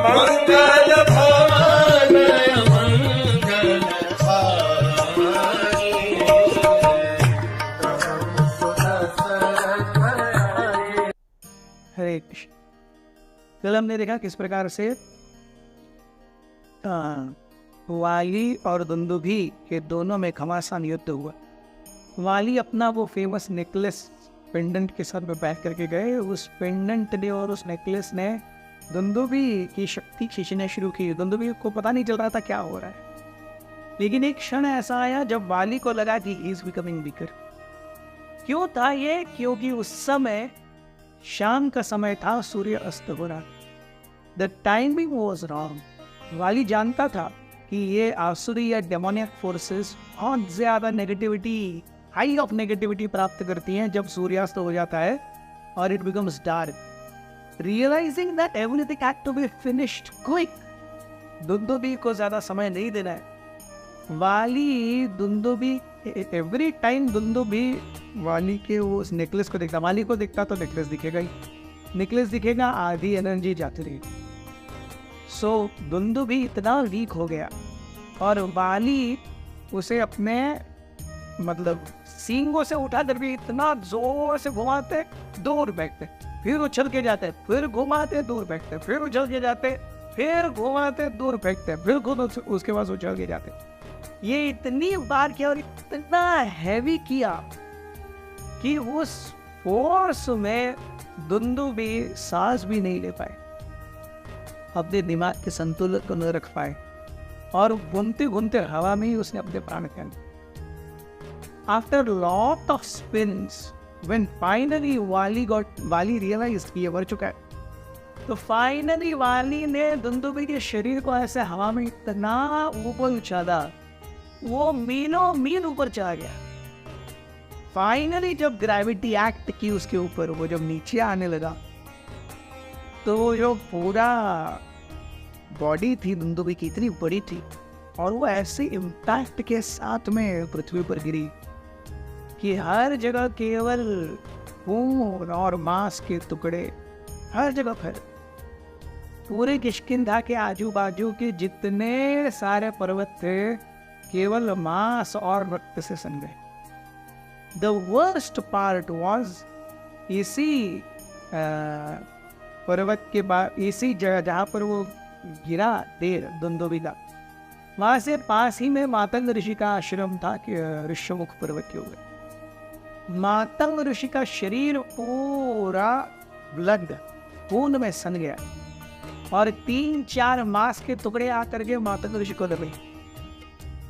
मंगल भवन मंगल हारी। हरे कृष्ण। कल हमने देखा किस प्रकार से वाली और दुंदुभी के दोनों में घमासान युद्ध हुआ। वाली अपना वो फेमस नेकलेस पेंडेंट के साथ में बैठ करके गए। उस पेंडेंट ने और उस नेकलेस ने दुंदुभी की शक्ति खींचने शुरू की। दुंदुभी को पता नहीं चल रहा था क्या हो रहा है, लेकिन एक क्षण ऐसा आया जब वाली को लगा कि ही इज बिकमिंग वीकर। क्यों था ये? क्योंकि उस समय शाम का समय था, सूर्य अस्त हो रहा। The timing was wrong. वाली जानता था कि ये आसुरी या डेमोनिक फोर्सेस बहुत ज्यादा नेगेटिविटी, हाई ऑफ नेगेटिविटी प्राप्त करती हैं जब सूर्यास्त हो जाता है और it becomes dark. Realising that everything had to be finished quick, दुंदुभी को ज्यादा समय नहीं देना है। वाली दुंदुभी एवरी टाइम दुंदुभी वाली के वो उस नेकलेस को देखता, वाली को देखता तो नेकलेस दिखेगा ही, नेकलेस दिखेगा आधी एनर्जी जाती रही। सो दुंदुभी इतना वीक हो गया और वाली उसे अपने मतलब सींगों से उठा कर भी इतना जोर से घुमाते, दूर बैठते, फिर उछल के जाते, फिर घुमाते दूर बैठते, फिर उछल के जाते, फिर घुमाते दूर फेंकते, फिर खुद उसके बाद उछल के जाते। ये इतनी बार किया और इतना हैवी किया कि उस फोर्स में दुंदुभी सांस भी नहीं ले पाए, अपने दिमाग के संतुलन को न रख पाए और घूमते घूमते हवा में ही उसने अपने प्राण त्यागे। After lot of spins, when finally Vali realised कि ये मर चुका है, तो फाइनली वाली ने दुंदुभी के शरीर को ऐसे हवा में इतना ऊपर उछाला, वो मीलों मील ऊपर चला गया। फाइनली जब ग्रेविटी एक्ट की उसके ऊपर, वो जब नीचे आने लगा तो जो पूरा बॉडी थी दुंदुभी की इतनी बड़ी थी और वो ऐसे इम्पैक्ट के साथ में पृथ्वी पर गिरी कि हर जगह केवल खून और मांस के टुकड़े हर जगह फैले। पूरे किष्किंधा के आजू बाजू के जितने सारे पर्वत थे केवल मांस और रक्त से सन गए। द वर्स्ट पार्ट वॉज इसी पर्वत के बाद, इसी जगह जहाँ पर वो गिरा देर दुंदुभी का, वहाँ से पास ही में मातंग ऋषि का आश्रम था कि ऋष्यमुख पर्वत के ऊपर। मातंग ऋषि का शरीर पूरा ब्लड खून में सन गया और 3-4 मांस के टुकड़े आकर के मातंग ऋषि को लगे।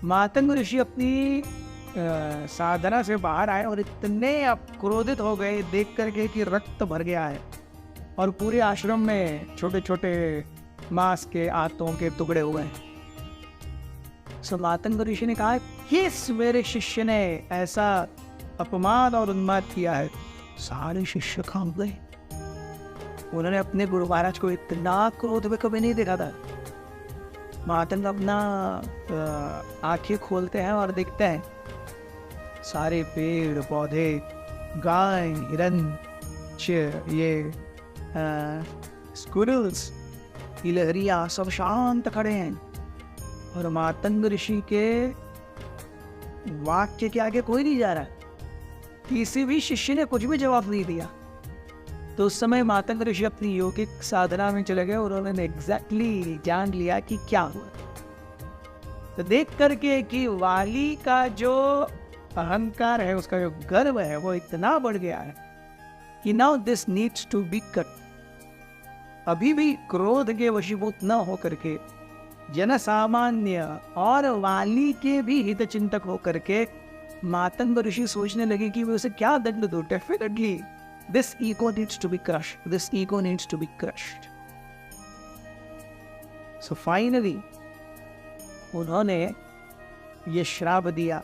मातंग ऋषि अपनी साधना से बाहर आए और इतने क्रोधित हो गए देख करके कि रक्त भर गया है और पूरे आश्रम में छोटे छोटे मांस के आंतों के टुकड़े हुए हैं। सो मातंग ऋषि ने कहा, किस मेरे शिष्य ने ऐसा अपमान और उन्माद किया है? सारे शिष्य कांप गए। उन्होंने अपने गुरु महाराज को इतना क्रोध में कभी नहीं देखा था। मातंग अपना आंखें खोलते हैं और देखते हैं सारे पेड़ पौधे, गाय, हिरन, ये स्क्विरल्स, गिलहरियां सब शांत खड़े हैं और मातंग ऋषि के वाक्य के आगे कोई नहीं जा रहा। किसी भी शिष्य ने कुछ भी जवाब नहीं दिया। तो उस समय मातंग ऋषि अपनी योगिक साधना में चले गए और उन्होंने एग्जैक्टली जान लिया कि क्या हुआ। तो देख करके कि वाली का जो अहंकार है, उसका जो गर्व है, वो इतना बढ़ गया है कि now this needs to be cut. अभी भी क्रोध के वशीभूत न हो करके जन सामान्य और वाली के भी हित चिंतक हो करके मातंग ऋषि सोचने लगे कि वे उसे क्या दंड दो। Definitely this ego needs to be crushed, this ego needs to be crushed. So finally उन्होंने ये श्राप दिया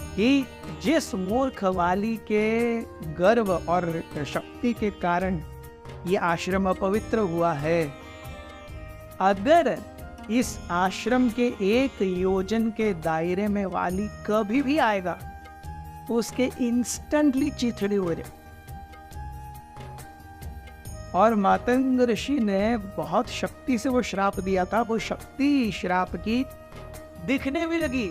कि जिस मूर्ख वाली के गर्व और शक्ति के कारण ये आश्रम अपवित्र हुआ है, अगर इस आश्रम के 1 योजन के दायरे में वाली कभी भी आएगा, उसके इंस्टेंटली चिथड़े हो जाए। और मातंग ऋषि ने बहुत शक्ति से वो श्राप दिया था। वो शक्ति श्राप की दिखने भी लगी,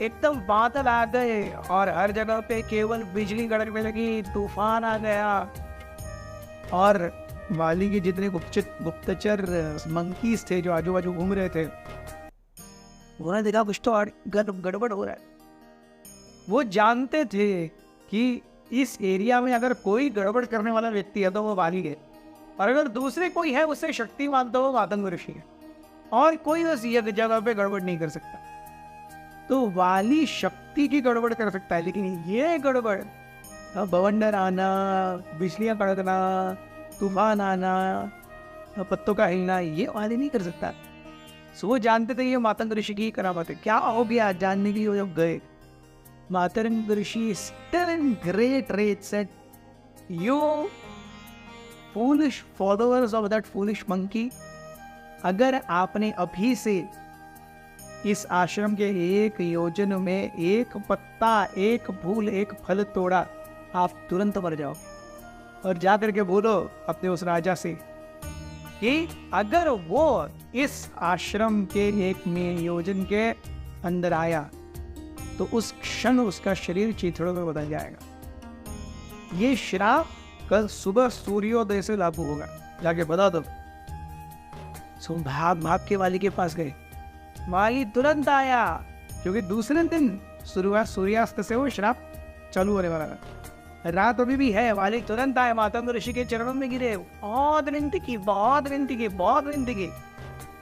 एकदम बादल आ गए और हर जगह पे केवल बिजली कड़कने लगी, तूफान आ गया। और वाली के जितने गुप्तचर मंकीज थे जो आजू बाजू घूम रहे थे, उन्होंने देखा कुछ तो गड़बड़ हो रहा है। वो जानते थे कि इस एरिया में अगर कोई गड़बड़ करने वाला व्यक्ति है तो वो वाली है, और अगर दूसरे कोई है उससे शक्तिमान तो वो मातंग ऋषि है, और कोई उस जगह पे गड़बड़ नहीं कर सकता। तो वाली शक्ति की गड़बड़ कर सकता है, लेकिन ये गड़बड़ बवंडर आना, बिजलियां कड़कना, तूफान आना, पत्तों का हिलना, ये वाली नहीं कर सकता। सो वो जानते थे ये मातंग ऋषि की करामत है। क्या हो गया जानने के लिए जब गए, मातंग ऋषि still in great rage said, "You foolish followers of that foolish monkey, अगर आपने अभी से इस आश्रम के एक योजन में एक पत्ता, एक फूल, एक फल तोड़ा, आप तुरंत मर जाओगे। और जा करके बोलो अपने उस राजा से कि अगर वो इस आश्रम के एक योजन के अंदर आया तो उस क्षण उसका शरीर चीथड़ों में बदल जाएगा। ये श्राप कल सुबह सूर्योदय से लागू होगा, जाके बता दो। सो भाग के वाली के पास गए। वाली तुरंत आया, क्योंकि दूसरे दिन सूर्यास्त से वो श्राप चालू होने वाला था। रात अभी भी है। वाली तुरंत आए, मातंग ऋषि के चरणों में गिरे, बहुत विनती की।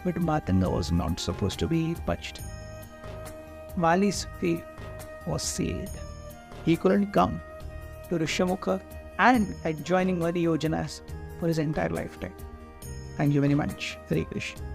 But Matang was not supposed to be touched. Wali's fate was sealed. He couldn't come to Rishyamukha and at joining Vali Yojanas for his entire lifetime. Thank you very much. Hare Krishna.